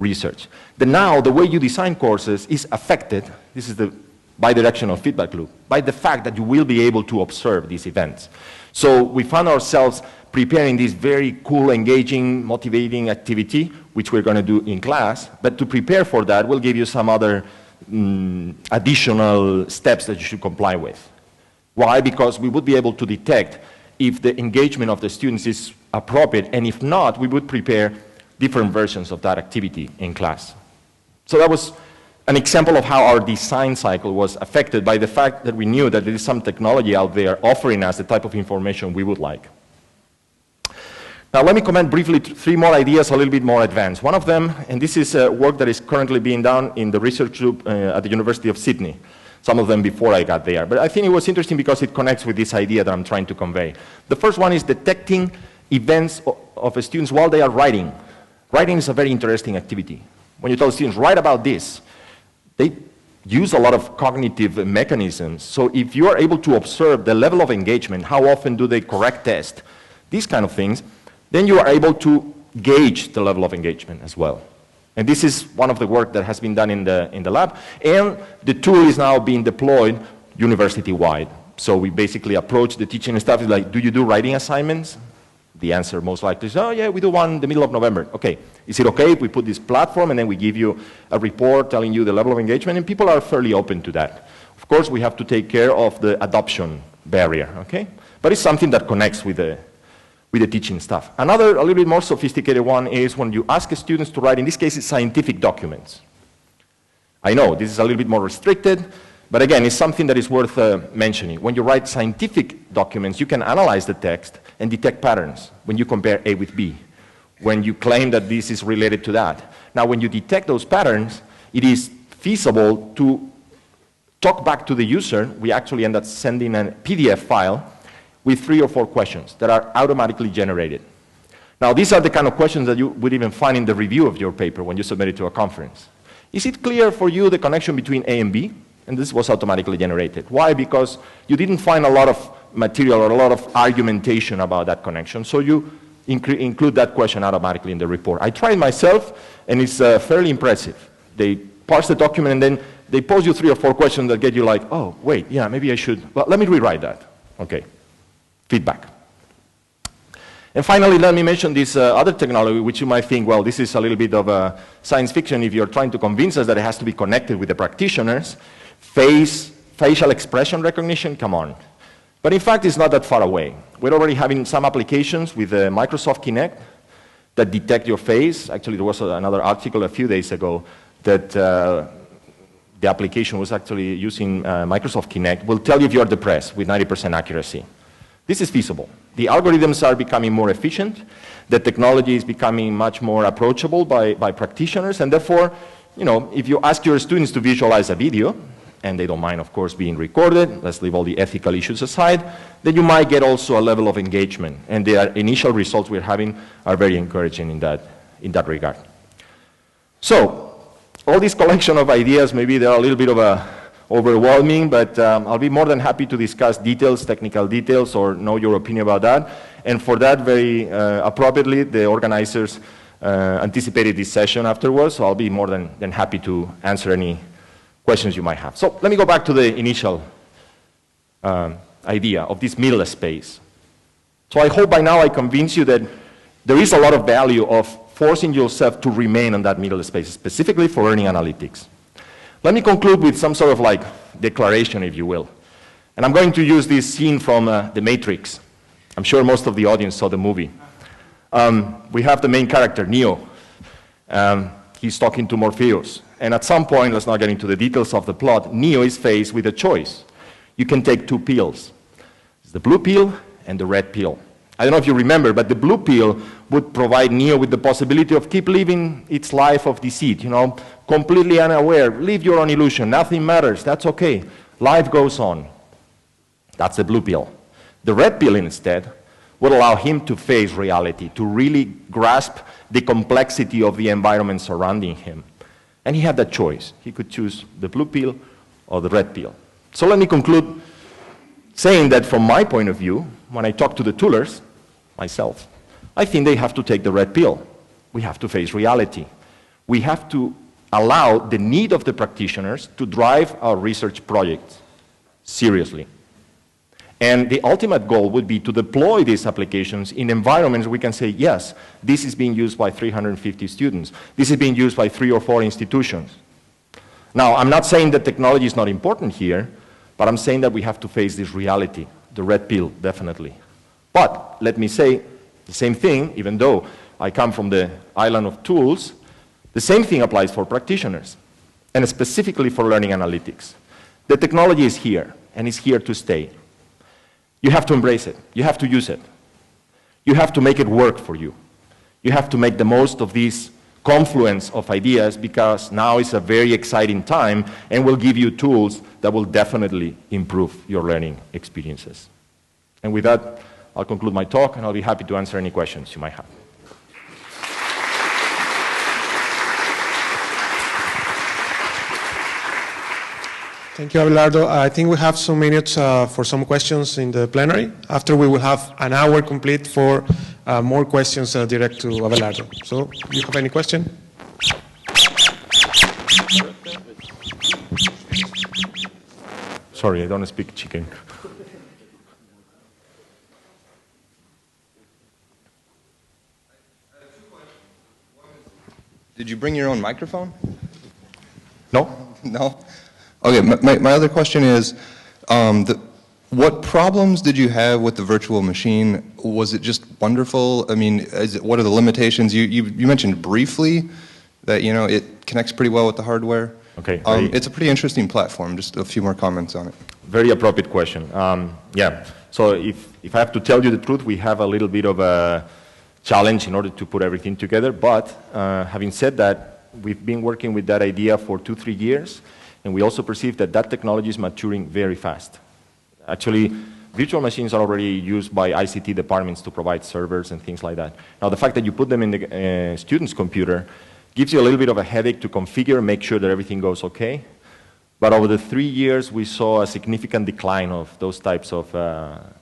research. That now the way you design courses is affected, this is the bidirectional feedback loop, by the fact that you will be able to observe these events. So we found ourselves preparing this very cool, engaging, motivating activity, which we're going to do in class. But to prepare for that, we'll give you some other additional steps that you should comply with. Why? Because we would be able to detect if the engagement of the students is appropriate, and if not, we would prepare different versions of that activity in class. So that was an example of how our design cycle was affected by the fact that we knew that there is some technology out there offering us the type of information we would like. Now let me comment briefly 3 more ideas a little bit more advanced. One of them, and this is work that is currently being done in the research group at the University of Sydney. Some of them before I got there. But I think it was interesting because it connects with this idea that I'm trying to convey. The first one is detecting events of students while they are writing Writing is a very interesting activity. When you tell students, write about this, they use a lot of cognitive mechanisms. So if you are able to observe the level of engagement, how often do they correct test, these kind of things, then you are able to gauge the level of engagement as well. And this is one of the work that has been done in the lab. And the tool is now being deployed university-wide. So we basically approach the teaching staff, like, do you do writing assignments? The answer most likely is, oh yeah, we do one in the middle of November. Okay, is it okay if we put this platform and then we give you a report telling you the level of engagement? And people are fairly open to that. Of course, we have to take care of the adoption barrier, okay? But it's something that connects with the teaching staff. Another, a little bit more sophisticated one is when you ask students to write, in this case, it's scientific documents. I know, this is a little bit more restricted, but again, it's something that is worth mentioning. When you write scientific documents, you can analyze the text and detect patterns when you compare A with B, when you claim that this is related to that. Now, when you detect those patterns, it is feasible to talk back to the user. We actually end up sending a PDF file with 3 or 4 questions that are automatically generated. Now, these are the kind of questions that you would even find in the review of your paper when you submit it to a conference. Is it clear for you the connection between A and B? And this was automatically generated. Why? Because you didn't find a lot of material or a lot of argumentation about that connection, so you include that question automatically in the report. I tried myself, and it's fairly impressive. They parse the document, and then they pose you 3 or 4 questions that get you like, oh, wait, yeah, maybe I should, well, let me rewrite that. Okay, feedback. And finally, let me mention this other technology, which you might think, well, this is a little bit of science fiction if you're trying to convince us that it has to be connected with the practitioners. Facial expression recognition, come on. But in fact, it's not that far away. We're already having some applications with Microsoft Kinect that detect your face. Actually, there was another article a few days ago that the application was actually using Microsoft Kinect, will tell you if you're depressed with 90% accuracy. This is feasible. The algorithms are becoming more efficient. The technology is becoming much more approachable by practitioners, and therefore, you know, if you ask your students to visualize a video, and they don't mind, of course, being recorded, let's leave all the ethical issues aside, then you might get also a level of engagement. And the initial results we're having are very encouraging in that regard. So, all this collection of ideas, maybe they're a little bit of overwhelming, but I'll be more than happy to discuss details, technical details, or know your opinion about that. And for that, very appropriately, the organizers anticipated this session afterwards, so I'll be more than happy to answer any questions you might have. So let me go back to the initial idea of this middle space. So I hope by now I convince you that there is a lot of value of forcing yourself to remain on that middle space, specifically for learning analytics. Let me conclude with some sort of like declaration, if you will. And I'm going to use this scene from The Matrix. I'm sure most of the audience saw the movie. We have the main character, Neo. He's talking to Morpheus. And at some point, let's not get into the details of the plot, Neo is faced with a choice. You can take 2 pills. It's the blue pill and the red pill. I don't know if you remember, but the blue pill would provide Neo with the possibility of keep living its life of deceit, you know, completely unaware, live your own illusion, nothing matters, that's okay. Life goes on. That's the blue pill. The red pill instead would allow him to face reality, to really grasp the complexity of the environment surrounding him. And he had that choice. He could choose the blue pill or the red pill. So let me conclude saying that from my point of view, when I talk to the toolers, myself, I think they have to take the red pill. We have to face reality. We have to allow the need of the practitioners to drive our research projects seriously. And the ultimate goal would be to deploy these applications in environments where we can say, yes, this is being used by 350 students. This is being used by 3 or 4 institutions. Now, I'm not saying that technology is not important here, but I'm saying that we have to face this reality, the red pill, definitely. But let me say the same thing, even though I come from the island of tools, the same thing applies for practitioners, and specifically for learning analytics. The technology is here, and it's here to stay. You have to embrace it. You have to use it. You have to make it work for you. You have to make the most of this confluence of ideas, because now is a very exciting time and will give you tools that will definitely improve your learning experiences. And with that, I'll conclude my talk, and I'll be happy to answer any questions you might have. Thank you, Abelardo. I think we have some minutes for some questions in the plenary. After, we will have an hour complete for more questions direct to Abelardo. So, do you have any question? Sorry, I don't speak chicken. Did you bring your own microphone? No? No? Okay, my other question is, what problems did you have with the virtual machine? Was it just wonderful? I mean, what are the limitations? You mentioned briefly that, you know, it connects pretty well with the hardware. Okay. It's a pretty interesting platform. Just a few more comments on it. Very appropriate question. Yeah, so if I have to tell you the truth, we have a little bit of a challenge in order to put everything together, but having said that, we've been working with that idea for 2-3 years, and we also perceive that that technology is maturing very fast. Actually, virtual machines are already used by ICT departments to provide servers and things like that. Now, the fact that you put them in the student's computer gives you a little bit of a headache to configure, make sure that everything goes okay. But over the 3 years, we saw a significant decline of those types of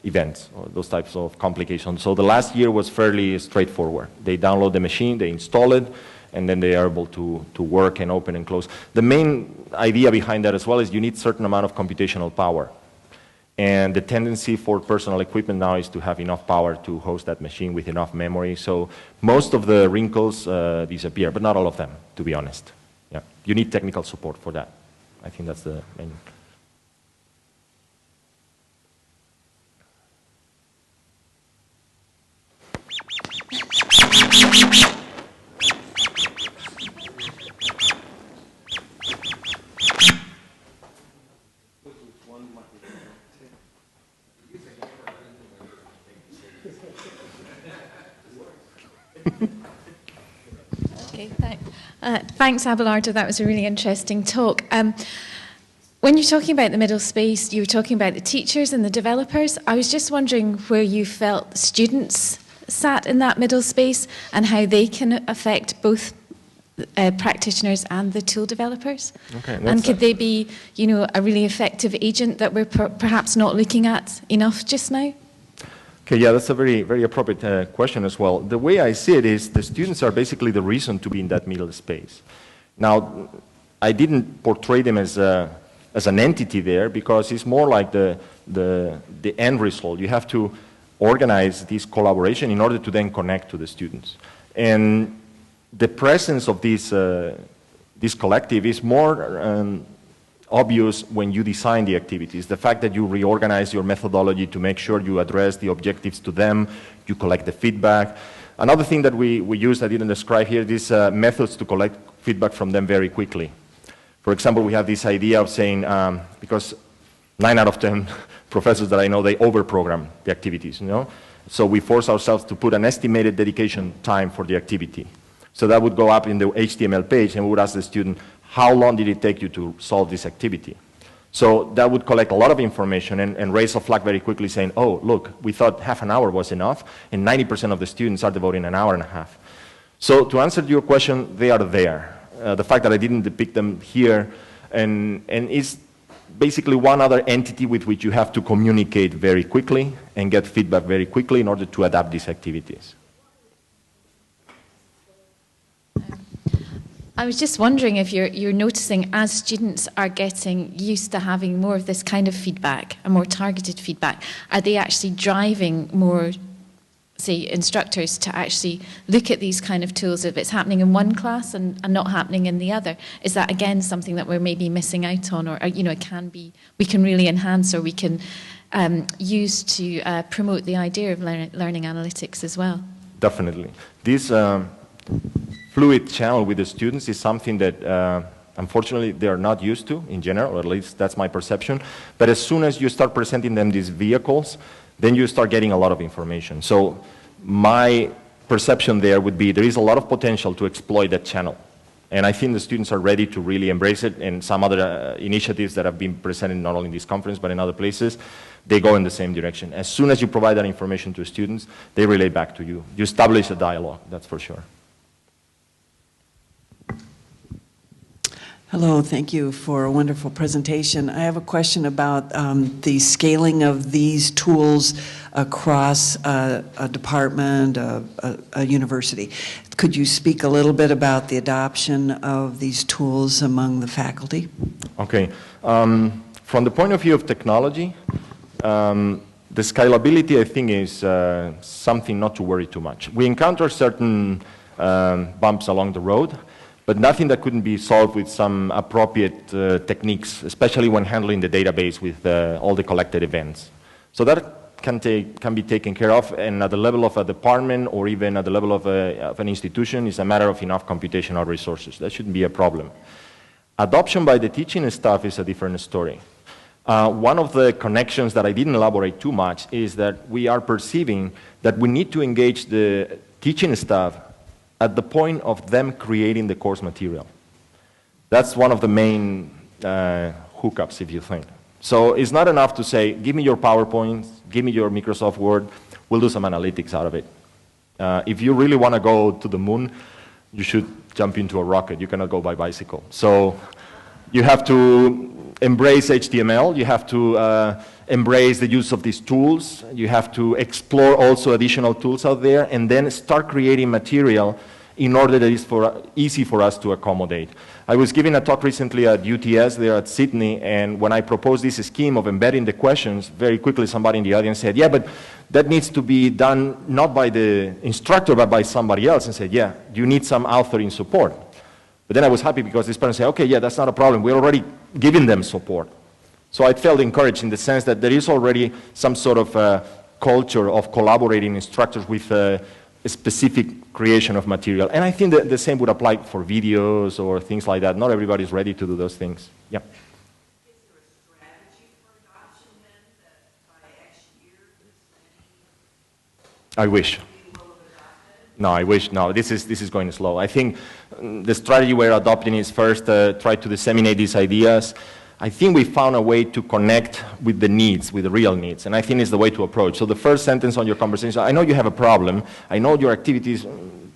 events, or those types of complications. So the last year was fairly straightforward. They download the machine, they install it, and then they are able to work and open and close. The main idea behind that as well is you need a certain amount of computational power. And the tendency for personal equipment now is to have enough power to host that machine with enough memory. So most of the wrinkles disappear, but not all of them, to be honest. Yeah. You need technical support for that. I think that's the main. Okay, thanks, Abelardo. That was a really interesting talk. When you're talking about the middle space, you were talking about the teachers and the developers. I was just wondering where you felt students sat in that middle space and how they can affect both practitioners and the tool developers. Okay, and could they be, you know, a really effective agent that we're perhaps not looking at enough just now? Okay, yeah, that's a very, very appropriate question as well. The way I see it is the students are basically the reason to be in that middle space. Now, I didn't portray them as an entity there because it's more like the end result. You have to organize this collaboration in order to then connect to the students. And the presence of this collective is more obvious when you design the activities. The fact that you reorganize your methodology to make sure you address the objectives to them, you collect the feedback. Another thing that we use, I didn't describe here, these methods to collect feedback from them very quickly. For example, we have this idea of saying, because 9 out of 10 professors that I know, they overprogram the activities, you know? So we force ourselves to put an estimated dedication time for the activity. So that would go up in the HTML page, and we would ask the student, how long did it take you to solve this activity? So that would collect a lot of information and raise a flag very quickly saying, oh, look, we thought half an hour was enough, and 90% of the students are devoting an hour and a half. So to answer your question, they are there. The fact that I didn't depict them here and is basically one other entity with which you have to communicate very quickly and get feedback very quickly in order to adapt these activities. I was just wondering if you're noticing as students are getting used to having more of this kind of feedback, a more targeted feedback, are they actually driving more, say, instructors to actually look at these kind of tools if it's happening in one class and not happening in the other? Is that, again, something that we're maybe missing out on, or you know, it can be, we can really enhance, or we can use to promote the idea of learning analytics as well? Definitely. This fluid channel with the students is something that unfortunately they are not used to in general, or at least that's my perception. But as soon as you start presenting them these vehicles, then you start getting a lot of information. So my perception there would be there is a lot of potential to exploit that channel. And I think the students are ready to really embrace it, and some other initiatives that have been presented not only in this conference but in other places, they go in the same direction. As soon as you provide that information to students, they relay back to you. You establish a dialogue, that's for sure. Hello, thank you for a wonderful presentation. I have a question about the scaling of these tools across a department, a university. Could you speak a little bit about the adoption of these tools among the faculty? Okay. From the point of view of technology, the scalability, I think, is something not to worry too much. We encounter certain bumps along the road, but nothing that couldn't be solved with some appropriate techniques, especially when handling the database with all the collected events. So that can be taken care of, and at the level of a department or even at the level of an institution, it's a matter of enough computational resources. That shouldn't be a problem. Adoption by the teaching staff is a different story. One of the connections that I didn't elaborate too much is that we are perceiving that we need to engage the teaching staff at the point of them creating the course material. That's one of the main hookups, if you think. So it's not enough to say, give me your PowerPoint, give me your Microsoft Word, we'll do some analytics out of it. If you really want to go to the moon, you should jump into a rocket. You cannot go by bicycle. So you have to embrace HTML, you have to embrace the use of these tools, you have to explore also additional tools out there, and then start creating material in order that it's easy for us to accommodate. I was giving a talk recently at UTS there at Sydney, and when I proposed this scheme of embedding the questions, very quickly somebody in the audience said, yeah, but that needs to be done not by the instructor, but by somebody else, and said, yeah, you need some authoring support. But then I was happy because this person said, okay, yeah, that's not a problem. We're already giving them support. So I felt encouraged in the sense that there is already some sort of culture of collaborating instructors with a specific creation of material. And I think that the same would apply for videos or things like that. Not everybody's ready to do those things. Yeah. Is there a strategy for adoption then that by X year I wish. No, I wish. No, this is going slow. I think the strategy we're adopting is first try to disseminate these ideas. I think we found a way to connect with the needs, with the real needs, and I think it's the way to approach. So the first sentence on your conversation, I know you have a problem, I know your activities,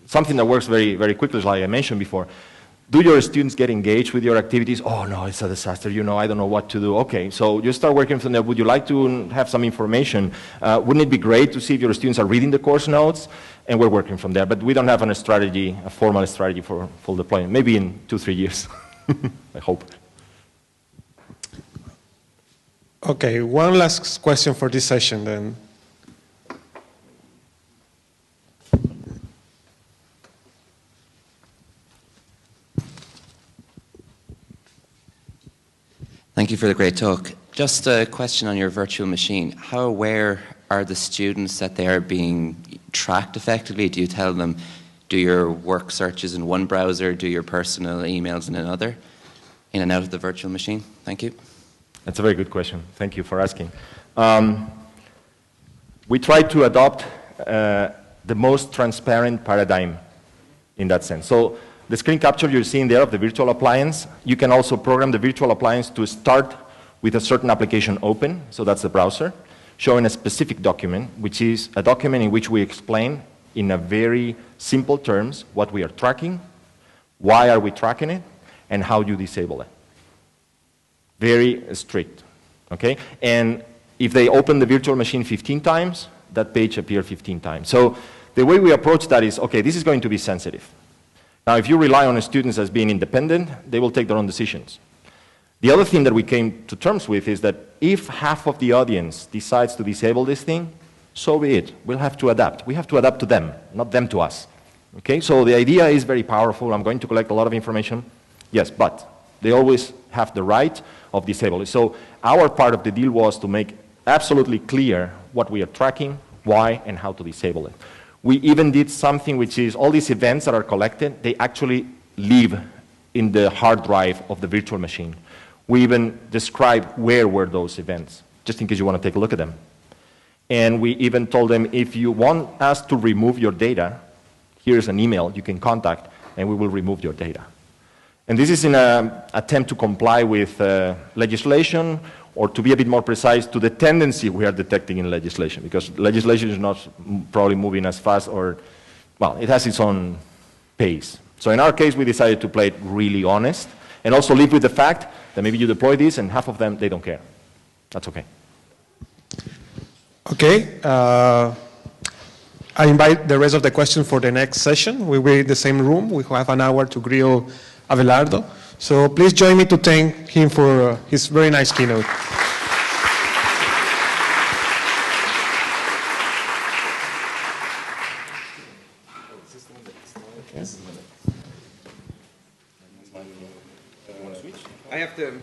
something that works very, very quickly, like I mentioned before. Do your students get engaged with your activities? Oh no, it's a disaster, you know, I don't know what to do. Okay, so you start working from there. Would you like to have some information? Wouldn't it be great to see if your students are reading the course notes? And we're working from there, but we don't have a strategy, a formal strategy for full deployment. Maybe in 2-3 years, I hope. Okay, one last question for this session then. Thank you for the great talk. Just a question on your virtual machine. How aware are the students that they are being tracked effectively? Do you tell them, do your work searches in one browser, do your personal emails in another, in and out of the virtual machine? Thank you. That's a very good question. Thank you for asking. We try to adopt the most transparent paradigm in that sense. So the screen capture you're seeing there of the virtual appliance, you can also program the virtual appliance to start with a certain application open, so that's the browser, showing a specific document, which is a document in which we explain in a very simple terms what we are tracking, why are we tracking it, and how you disable it. Very strict, okay? And if they open the virtual machine 15 times, that page appears 15 times. So the way we approach that is, okay, this is going to be sensitive. Now, if you rely on students as being independent, they will take their own decisions. The other thing that we came to terms with is that if half of the audience decides to disable this thing, so be it. We'll have to adapt. We have to adapt to them, not them to us. Okay, so the idea is very powerful. I'm going to collect a lot of information. Yes, but they always have the right of disabling. So our part of the deal was to make absolutely clear what we are tracking, why, and how to disable it. We even did something which is all these events that are collected, they actually live in the hard drive of the virtual machine. We even describe where were those events, just in case you want to take a look at them. And we even told them, if you want us to remove your data, here's an email you can contact, and we will remove your data. And this is in an attempt to comply with legislation, or to be a bit more precise, to the tendency we are detecting in legislation, because legislation is not probably moving as fast, or, well, it has its own pace. So in our case, we decided to play it really honest, And also live with the fact that maybe you deploy this and half of them, they don't care. That's okay. Okay. I invite the rest of the questions for the next session. We will be in the same room. We have an hour to grill Abelardo. So please join me to thank him for his very nice keynote. I have to